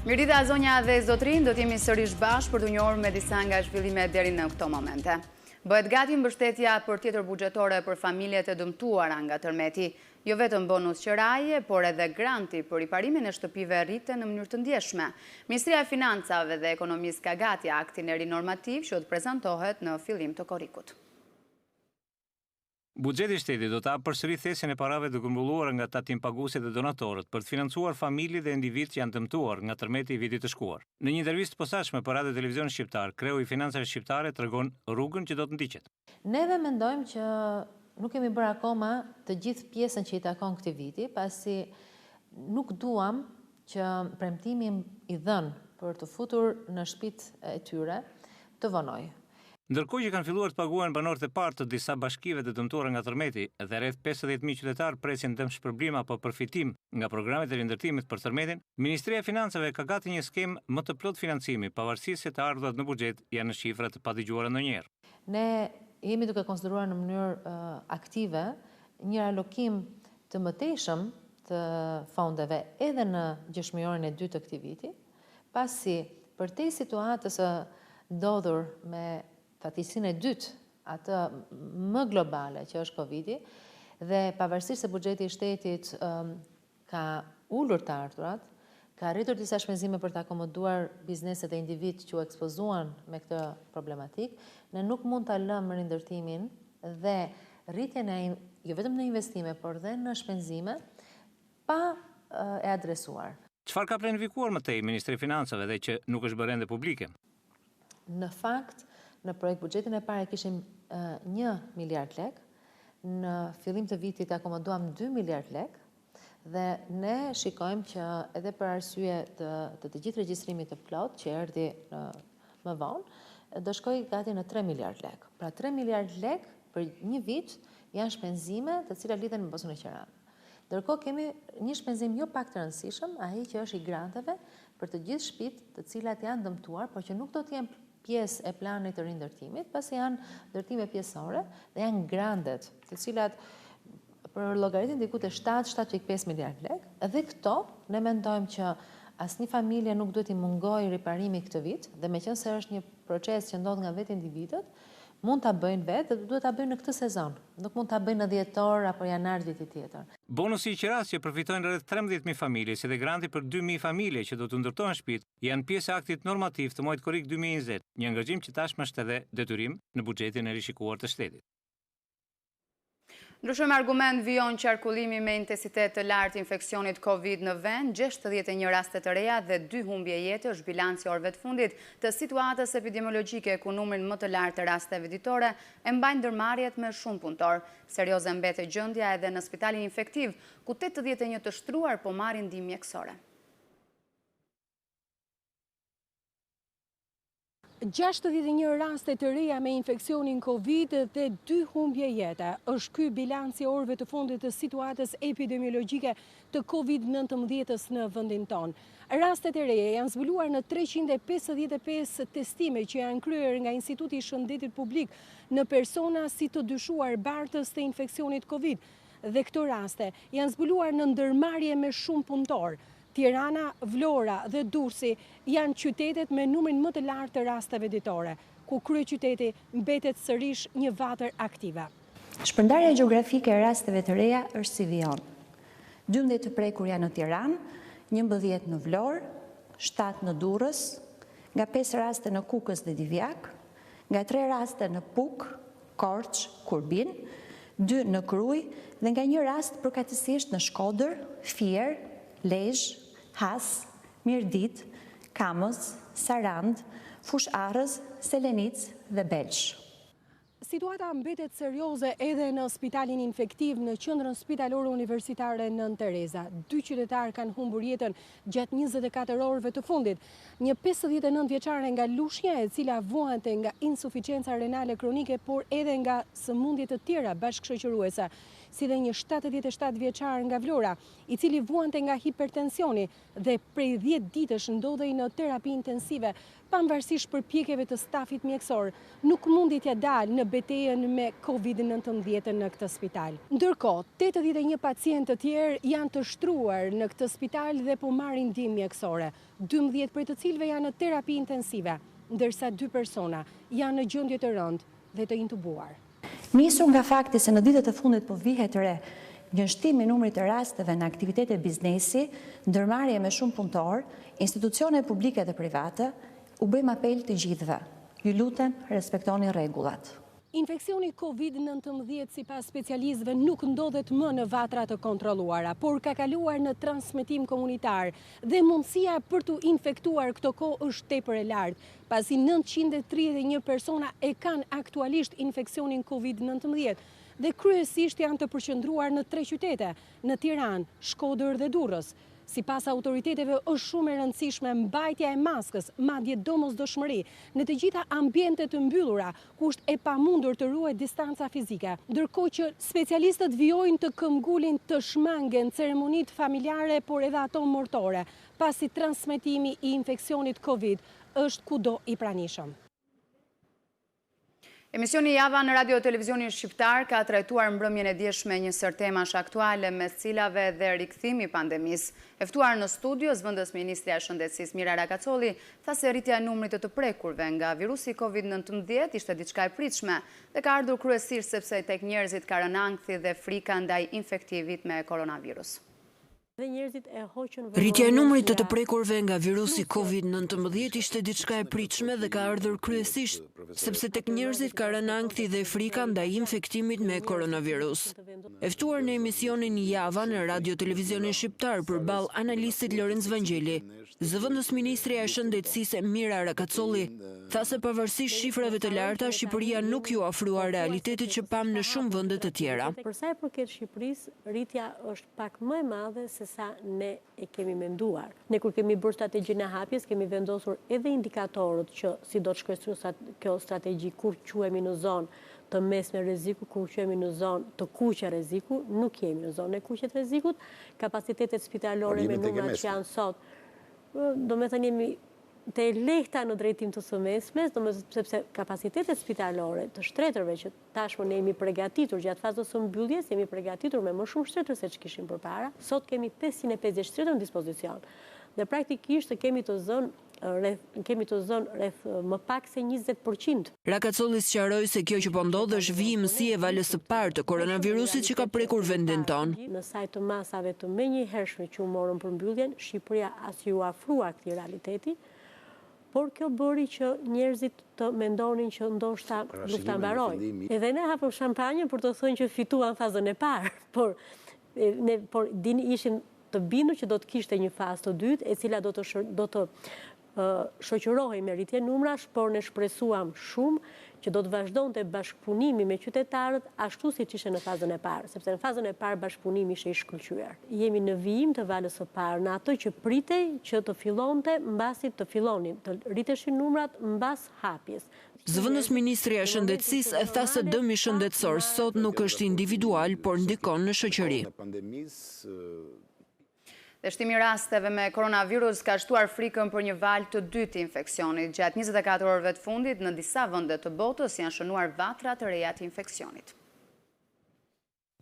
Mirita, zonja dhe zotrin, do t'jemi sërish bashkë për të njohur me disa nga zhvillimet deri në këto momente. Bëhet gati mbështetja për tjetër buxhetore për familjet e dëmtuara nga tërmeti. Jo vetëm bonus qiraje, por edhe granti për riparimin e shtëpive rriten në mënyrë të ndjeshme. Ministria e Financave dhe Ekonomisë ka gati aktin e ri normativ që do të prezantohet në fillim të korrikut. Buxheti i shtetit do të hapë përsëri thesjen e parave të grumbulluara nga tatimpaguesit dhe donatorët për të financuar familje dhe individ që janë dëmtuar nga tërmeti i vitit të shkuar. Në një intervistë posaçme për Radio Televizion Shqiptar, kreu i financave shqiptare tregon rrugën që do të ndiqet. Neve mendojmë që nuk kemi bërë akoma të gjithë pjesën që i takon këtij viti, pasi nuk duam që premtimi i dhënë për të futur në shtëpitë e tyre të vonojë. Ndërkohë që kanë filluar të paguajnë banorët e parë të disa bashkive të dëmtuara nga tërmeti dhe rreth 50.000 qytetarë presin dëmshpërblim apo përfitim nga programet e rindërtimit për tërmetin, Ministria e Financave ka gati një skemë më të plot financimi, pavarësisht se të ardhurat në buxhet janë në shifra të padëgjuara ndonjëherë. Ne jemi duke konsideruar në mënyrë aktive një alokim të mëtejshëm të fondeve edhe në gjashtë-mjorin e dytë të këtij viti, pasi përtej situatës së ndodhur me fatkeqësinë e dytë, atë më globale që është Covidi, dhe pavarësisht se buxheti i shtetit ka ulur të ardhurat, ka arritur disa shpenzime për të akomoduar bizneset e individ që u ekspozuan me këtë problematik, ne nuk mund ta lëmë rindërtimin dhe rritjen e jo vetëm në investime, por dhe në shpenzime pa e adresuar. Çfarë ka planifikuar më tej Ministri i Financave dhe që nuk është bërë ende publike? Në fakt, në projekt buxhetin e parë kishim 1 miliard lek, në fillim të vitit akomoduam 2 miliard lek, dhe ne shikojmë që edhe për arsye të gjithë regjistrimit të plot që erdhi më vonë, do shkojë gati në 3 miliard lek. Pra 3 miliard lek për një vit janë shpenzime të cilat lidhen me bosun e Qiranës. Ndërkohë kemi një shpenzim jo pak të rëndësishëm, ai që është i granteve për të gjithë shtëpitë të cilat janë dëmtuar, por që nuk do të jenë pjesë e planit të rindërtimit, pasi janë ndërtime pjesëore dhe janë grandet, të cilat për llogaritin diku te 7.5 miliard lek, dhe këto ne mendojmë që asnjë familje nuk duhet i mungojë riparimi këtë vit, dhe meqense është një proces që ndodh nga vetë individët, mund ta bëjnë vetë dhe duhet ta bëjnë në këtë sezon. Nuk mund ta bëjnë në dhjetor apo janar vitit tjetër. Bonusi i qiras që përfitojnë rreth 13.000 familje, si dhe granti për 2.000 familje që do të ndërtohen shtëpitë, janë pjesë e aktit normativ të muajit korrik 2020, një angazhim që tashmë është edhe detyrim në buxhetin e rishikuar të shtetit. Ndryshim argument vijon qarkullimi me intensitet të lartë infeksionit Covid në vend, 61 raste të reja dhe 2 humbje jete është bilanci orëve të fundit të situatës epidemiologjike ku numrin më të lartë të rasteve ditore e mbajnë ndërmarrjet me shumë punëtor. Serioze mbetet gjendja edhe në spitalin infektiv, ku 81 të shtruar po marrin ndihmë mjekësore. 61 raste të reja me infeksionin Covid dhe 2 humbje jete. Është ky bilanci orëve të fundit të situatës epidemiologjike të Covid-19 në vendin tonë. Rastet e reja janë zbuluar në 355 testime që janë kryer nga Instituti i Shëndetit Publik në persona si të dyshuar bartës të infeksionit Covid. Dhe këto raste janë zbuluar në ndërmarrje me shumë punëtor. Tirana, Vlora dhe Durrësi janë qytetet me numrin më të lartë të rasteve ditore, ku kryeqyteti mbetet sërish një vatër aktive. Shpërndarja gjeografike e rasteve të reja është si vijon. 12 të prekur janë në Tiranë, 11 në Vlorë, 7 në Durrës, nga 5 raste në Kukës dhe Divjak, nga 3 raste në Puk, Korçë, Kurbin, 2 në Krujë dhe nga 1 rast përkatësisht në Shkodër, Fier, Lezhë, Has, Mirdit, Kamës, Sarand, Fush Arrës, Selenic dhe Belsh. Situata mbetet serioze edhe në spitalin infektiv në qendrën spitalore universitare Nën Tereza. 2 qytetarë kanë humbur jetën gjatë 24 orëve të fundit. Një 59 vjeçare nga Lushja, e cila vuante nga insuficienca renale kronike, por edhe nga sëmundje të tjera bashkëshoqëruese, si dhe një 77 vjeçar nga Vlora, i cili vuante nga hipertensioni dhe prej 10 ditësh ndodhej në terapi intensive, pavarësisht përpjekjeve të stafit mjekësor, nuk mundi t'ja dalë në betejën me COVID-19 në këtë spital. Ndërkohë, 81 pacientë të tjerë janë të shtruar në këtë spital dhe po marrin ndihmë mjekësore, 12 prej të cilëve janë në terapi intensive, ndërsa 2 persona janë në gjendje të rëndë dhe të intubuar. Nisur nga fakti se në ditët e fundit po vihet re një shtim i numrit të rasteve në aktivitete biznesi, ndërmarrje me shumë punëtor, institucione publike dhe private, u bëjmë apel të gjithëve. Ju lutem, respektoni rregullat. Infeksioni COVID-19 sipas specialistëve nuk ndodhet më në vatra të kontrolluara, por ka kaluar në transmetim komunitar dhe mundësia për të infektuar këto kohë është tepër e lartë, pasi 931 persona e kanë aktualisht infeksionin COVID-19 dhe kryesisht janë të përqendruar në 3 qytete, në Tiranë, Shkodër dhe Durrës. Sipas autoriteteve është shumë e rëndësishme mbajtja e maskës, madje domosdoshmëri, në të gjitha ambientet të mbyllura, ku është e pamundur të ruhet distanca fizike, ndërkohë që specialistët vijojnë të këmbgulin të shmangen ceremonitë familjare, por edhe ato mortore, pasi transmetimi i infeksionit COVID është kudo i pranishëm. Emisioni Java në Radio Televizioni Shqiptar ka trajtuar mbrëmjen e djeshme një sër temash aktuale mes cilave dhe rikthimi i pandemisë. E ftuar në studio, zëvendës Ministrja e Shëndetësisë Mira Rakacolli tha se rritja e numrit të prekurve nga virusi COVID-19 ishte diçka e pritshme dhe ka ardhur kryesisht sepse tek njerëzit ka rënë ankthi dhe frika ndaj infektivit me koronavirus. Rritja e numrit të prekurve nga virusi COVID-19 ishte diçka e pritshme dhe ka ardhur kryesisht sepse tek njerëzit ka rënë ankthi dhe frika ndaj infektimit me koronavirus. E ftuar në emisionin Java në Radio Televizionin Shqiptar përballë analistit Lorenz Vangjeli, zëvendës Ministrja e Shëndetësisë Mira Rakacolli tha se pavarësisht shifrave të larta, Shqipëria nuk ju ofrua realitetit që pam në shumë vende të tjera. Për sa i përket Shqipërisë, rritja është pak më e madhe se sa ne e kemi menduar. Ne kur kemi bërë strategjinë e hapjes, kemi vendosur edhe indikatorët që si do të shkëlqyejë kjo strategji kur quhemi në zonë të mesme rreziku, kur quhemi në zonë të kuqe rreziku, nuk jemi në zonën e kuqe të rrezikut. Kapacitetet spitalore me numrat që janë sot, domethënë jemi të lehta në drejtim të së mesmes, sepse kapacitetet spitalore të shtetërve që tashmë ne jemi përgatitur gjatë fazës së mbylljes, jemi përgatitur me më shumë shtetër se ç'kishim përpara. Sot kemi 550 shtetër në dispozicion. Dhe praktikisht kemi të zënë rreth më pak se 20%. Rakacolli sqaroi se kjo që po ndodh është vijimësi e valës së parë të koronavirusit që ka prekur vendin tonë. Në saj të masave të menjëhershme që u morën për mbylljen, Shqipëria as ju afrua këtij realiteti, por kjo bëri që njerëzit të mendonin që ndoshta lufta mbaroi. Edhe ne hapëm shampanjë për të thënë që fituan fazën e parë, por ishim të bindur që do të kishte një fazë të dytë, e cila do të shoqërohej me rritje numrash, por ne shpresuam shumë që do të vazhdonte bashkëpunimi me qytetarët ashtu siç ishte në fazën e parë, sepse në fazën e parë bashkëpunimi ishte i shkëlqyer. Jemi në vijim të valës së parë, në atë që pritej që të fillonte mbasi të fillonin të rriteshin numrat mbas hapjes. Zëvendës Ministrja e Shëndetësisë e tha se dëmi shëndetësor sot nuk është individual, por ndikon në shoqëri. Dhe shtimi rasteve me koronavirus ka shtuar frikën për një valë të dytë të infeksionit. Gjatë 24 orëve të fundit, në disa vende të botës janë shënuar vatra të reja të infeksionit.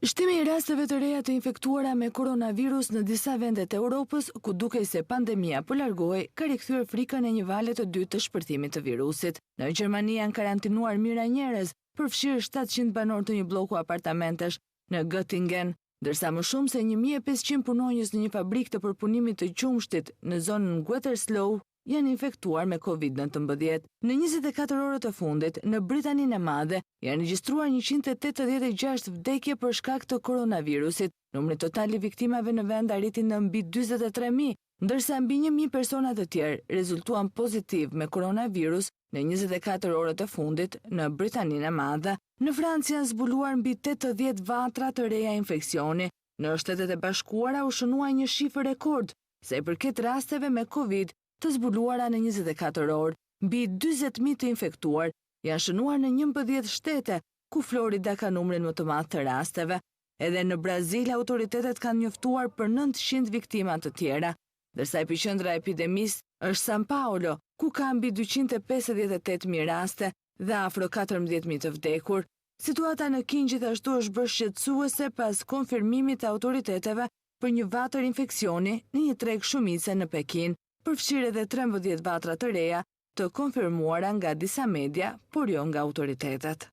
Shtimi i rasteve të reja të infektuara me koronavirus në disa vende të Europës, ku dukej se pandemia po largohej, ka rikthyer frikën e një vale të dytë të shpërthimit të virusit. Në Gjermani janë karantinuar mijëra njerëz, përfshirë 700 banor të një bloku apartamentesh në Göttingen, ndërsa më shumë se 1500 punonjës në një fabrikë të përpunimit të qumshtit në zonën Gütersloh janë infektuar me COVID-19. Në 24 orët të fundit, në Britaninë e Madhe, janë regjistruar 186 vdekje për shkak të koronavirusit. Numri total i viktimave në vend arriti në mbi 43.000, ndërsa mbi 1.000 persona të tjerë rezultuan pozitiv me koronavirus në 24 orët të fundit në Britaninë e Madhe. Në Francë janë zbuluar mbi 80 vatra të reja infeksioni. Në Shtetet e Bashkuara u shënua një shifër rekord, sa i përket rasteve me COVID të zbuluara në 24 orë. Mbi 40.000 të infektuar janë shënuar në 11 shtete, ku Florida ka numrin më të madh të rasteve. Edhe në Brazil, autoritetet kanë njoftuar për 900 viktima të tjera, ndërsa epiqendra e epidemisë është San Paolo, ku ka mbi 258.000 raste dhe afro 14.000 të vdekur. Situata në Kinë gjithashtu është bërë shqetësuese pas konfirmimit të autoriteteve për një vatër infeksioni në një treg shumice në Pekin, përfshirë edhe 13 vatra të reja të konfirmuara nga disa media, por jo nga autoritetet.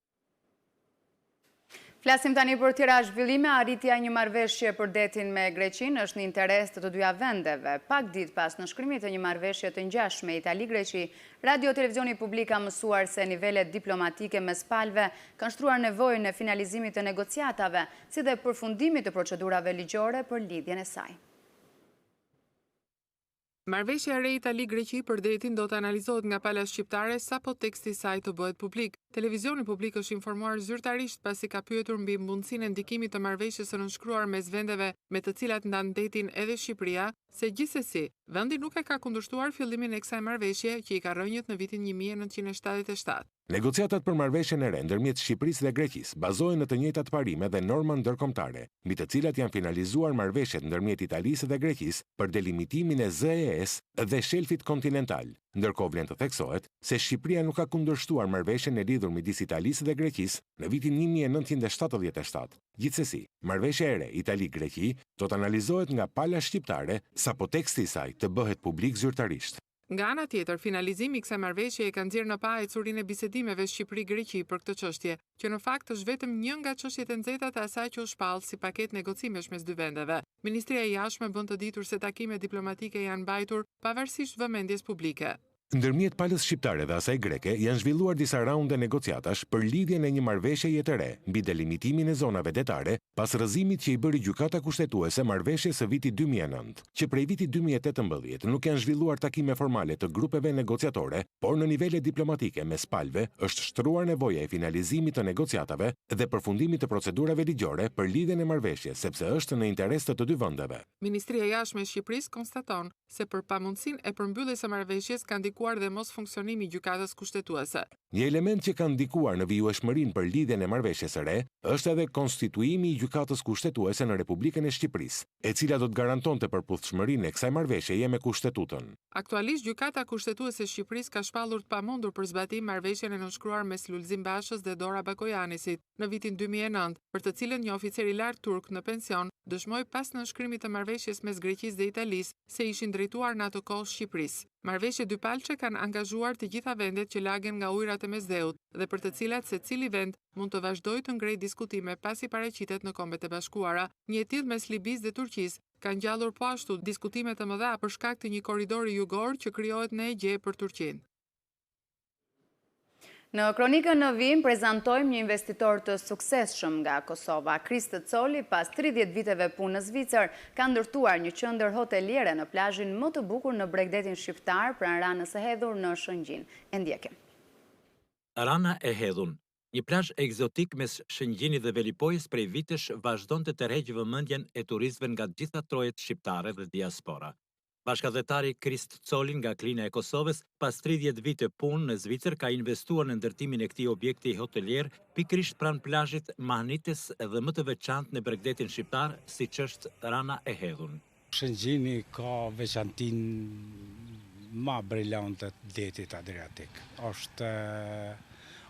Flasim tani për tjera zhvillime. Arritja një marrëveshje për detin me Greqinë është në interes të dyja vendeve. Pak ditë pas nënshkrimit të një marrëveshje të ngjashme Itali-Greqi, Radio Televizioni Publik ka mësuar se nivelet diplomatike mes palëve kanë shtruar nevojën e finalizimit të negociatave, si dhe përfundimit të procedurave ligjore për lidhjen e saj. Marrëveshja e re Itali-Greqi për detin do të analizohet nga pala shqiptare sapo teksti i saj të bëhet publik. Televizioni publik është informuar zyrtarisht pasi ka pyetur mbi mundësinë e ndikimit të marrëveshjes së nënshkruar mes vendeve me të cilat ndan detin edhe Shqipëria, se gjithsesi, vendi nuk e ka kundërshtuar fillimin e kësaj marrëveshje që i ka rënjët në vitin 1977. Negociatat për marrëveshjen e re ndërmjet Shqipërisë dhe Greqisë bazohen në të njëjtat parime dhe norma ndërkombëtare, mbi të cilat janë finalizuar marrëveshjet ndërmjet Italisë dhe Greqisë për delimitimin e ZES dhe shelfit kontinental. Ndërkohë vlen të theksohet se Shqipëria nuk ka kundërshtuar marrëveshjen e lidhur midis Italisë dhe Greqisë në vitin 1977. Gjithsesi, marrëveshja e re Itali-Greqi do të analizohet nga pala shqiptare sapo teksti i saj të bëhet publik zyrtarisht. Nga ana tjetër, finalizimi i kësaj marrëveshje e ka nxjerrë në pa ecurinë e bisedimeve Shqipëri-Greqi për këtë çështje, që në fakt është vetëm një nga çështjet e nxehta të asaj që u shpall si paketë negocimesh mes dy vendeve. Ministria e Jashtme bën të ditur se takime diplomatike janë mbajtur pavarësisht vëmendjes publike. Ndërmjet palës shqiptare dhe asaj greke janë zhvilluar disa raunde negociatash për lidhjen e një marrëveshjeje të re mbi delimitimin e zonave detare pas rrëzimit që i bëri gjykata kushtetuese marrëveshjes së vitit 2009, që prej vitit 2018 nuk janë zhvilluar takime formale të grupeve negociatore, por në nivele diplomatike mes palëve është shtruar nevoja e finalizimit të negociatave dhe përfundimit të procedurave ligjore për lidhjen e marrëveshjes, sepse është në interes të dy vendeve. Ministria e Jashtme e Shqipërisë konstaton se për pamundësinë e përmbylljes së marrëveshjes ka ndikuar dhe mos funksionimi i gjykatës kushtetuese. Një element që ka ndikuar në vijueshmërinë për lidhjen e marrëveshjes së re është edhe konstituimi i gjykatës kushtetuese në Republikën e Shqipërisë, e cila do të garantonte përputhshmërinë e kësaj marrëveshjeje me Kushtetutën. Aktualisht gjykata kushtetuese e Shqipërisë ka shpallur të pamundur për zbatim marrëveshjen e nënshkruar mes Lulzim Bashës dhe Dora Bakojanisit në vitin 2009, për të cilën një oficer i lartë turk në pension dëshmoi pas nënshkrimit të marrëveshjes mes Greqisë dhe Italisë se ishin drejtuar në atë kohë Shqipërisë. Marrëveshje dypalçe kanë angazhuar të gjitha vendet që lagen nga ujërat e Mesdheut dhe për të cilat secili vend mund të vazhdojë të ngrejë diskutime pasi paraqitet në Kombet e Bashkuara. Një tillë mes Libisë dhe Turqisë ka ngjallur po ashtu diskutime të mëdha për shkak të një korridori jugor që krijohet në Egje për Turqinë. Në kronikën në vim prezantojmë një investitor të suksesshëm nga Kosova. Krist Coli, pas 30 viteve punë në Zvicër, ka ndërtuar një qendër hoteliere në plazhin më të bukur në Bregdetin shqiptar, pranë Ranës së Hedhur në Shëngjin. E ndjekim. Rana e Hedhun, një plazh egzotik mes Shëngjinit dhe Velipojës, prej vitesh vazhdonte të tërheqë vëmendjen e turistëve nga të gjitha trojet shqiptare dhe diaspora. Bashkëdhetari Krist Coli nga Klina e Kosovës, pas 30 vite punë në Zvicër, ka investuar në ndërtimin e këtij objekti hotelier pikërisht pranë plazhit mahnites dhe më të veçantë në Bregdetin shqiptar, siç është Rana e Hedhun. Shëngjini ka veçantinë më brillante të detit Adriatik. Është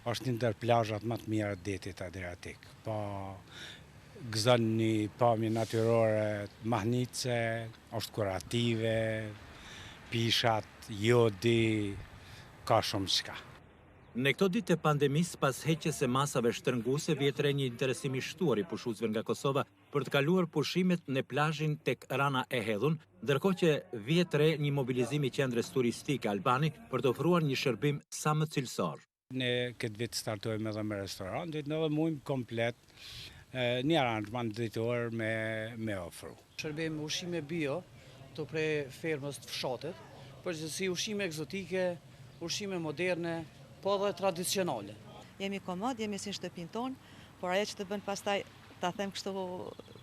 një ndër plazhat më të mira të detit Adriatik. Gëzon një pamje natyrore, mahnice, është kurative, pishat, jodi, ka shumë çka. Në këto ditë të pandemisë, pas heqjes së masave shtrënguese, vjet re një interesim i shtuar i pushuesve nga Kosova për të kaluar pushimet në plazhin tek Rana e Hedhun, ndërkohë që vjet re një mobilizim i qendrës turistike albani për të ofruar një shërbim sa më cilësor. Ne këtë vit startojmë edhe me restorantin, edhe mujmë komplet një aranjman drejtor me ofru. Shërbim ushqime bio të prej fermës të fshatit, përgjithësi ushqime egzotike, ushqime moderne, po dhe tradicionale. Jemi komod, jemi si shtëpin tonë, por ajo që të bën pastaj, ta them kështu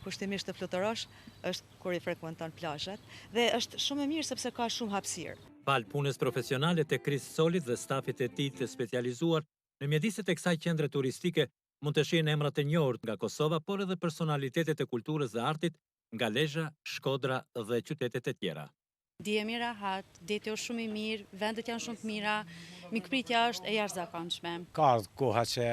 kushtimisht të fluturosh, është kur i frekuenton plazhet dhe është shumë e mirë sepse ka shumë hapësirë. Pal punës profesionale të Krist Colit dhe stafit e tij të specializuar, në mjediset e kësaj qendre turistike Mund të shihen emrat e njohur nga Kosova, por edhe personalitetet e kulturës dhe artit nga Lezhë, Shkodra dhe qytetet e tjera. Ndihemi rahat, deti është shumë i mirë, vendet janë shumë të mira, mikpritja është e jashtëzakonshme. Ka koha që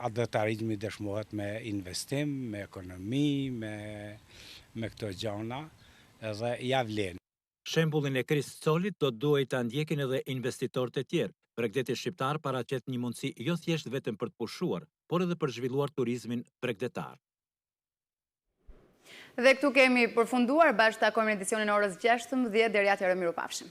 adhëtarizmi dëshmohet me investim, me ekonomi, me këto gjana, edhe ja vlen. Shembullin e Kris Colit do duhej ta ndjekin edhe investitorët e tjerë. Bregdeti shqiptar paraqet një mundësi jo thjesht vetëm për të pushuar, por edhe për zhvilluar turizmin bregdetar. Dhe këtu kemi përfunduar, bashkë takojmë në edicionin orës 16, deri atëherë mirupafshim.